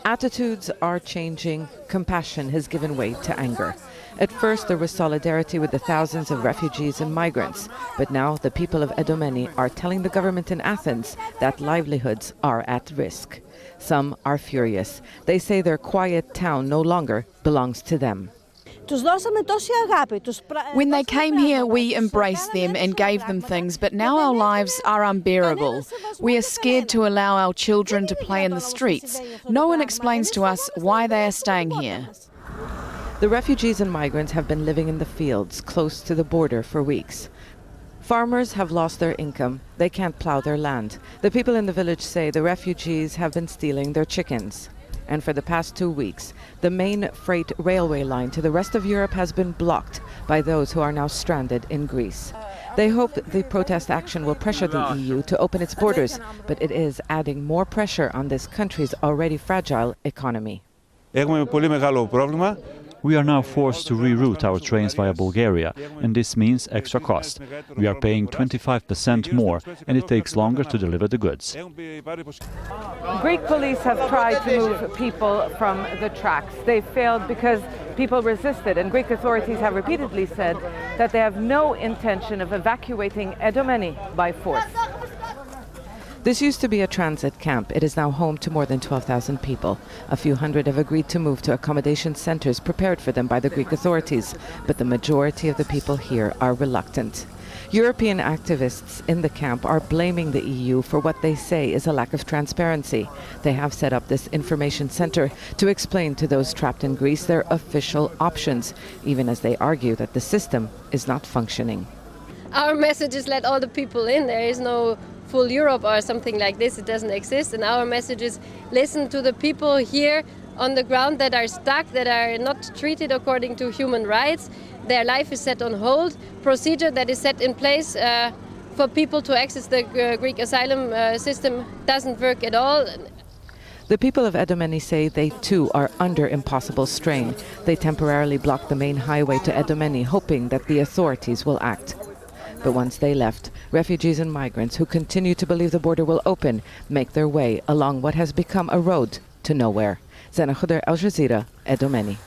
Attitudes are changing. Compassion has given way to anger. At first, there was solidarity with the thousands of refugees and migrants. But now the people of Idomeni are telling the government in Athens that livelihoods are at risk. Some are furious. They say their quiet town no longer belongs to them. When they came here, we embraced them and gave them things, but now our lives are unbearable. We are scared to allow our children to play in the streets. No one explains to us why they are staying here. The refugees and migrants have been living in the fields close to the border for weeks. Farmers have lost their income. They can't plow their land. The people in the village say the refugees have been stealing their chickens. And for the past 2 weeks, the main freight railway line to the rest of Europe has been blocked by those who are now stranded in Greece. They hope that the protest action will pressure the EU to open its borders, but it is adding more pressure on this country's already fragile economy. We are now forced to reroute our trains via Bulgaria, and this means extra cost. We are paying 25% more, and it takes longer to deliver the goods. Greek police have tried to move people from the tracks. They failed because people resisted, and Greek authorities have repeatedly said that they have no intention of evacuating Idomeni by force. This used to be a transit camp. It is now home to more than 12,000 people. A few hundred have agreed to move to accommodation centers prepared for them by the Greek authorities, but the majority of the people here are reluctant. European activists in the camp are blaming the EU for what they say is a lack of transparency. They have set up this information center to explain to those trapped in Greece their official options, even as they argue that the system is not functioning. Our message is let all the people in. There is no full Europe or something like this. It doesn't exist. And our message is listen to the people here on the ground that are stuck, that are not treated according to human rights. Their life is set on hold. Procedure that is set in place for people to access the Greek asylum system doesn't work at all. The people of Idomeni say they too are under impossible strain. They temporarily blocked the main highway to Idomeni, hoping that the authorities will act. But once they left, refugees and migrants who continue to believe the border will open make their way along what has become a road to nowhere. Zeina, Khodr, Jazeera, Idomeni.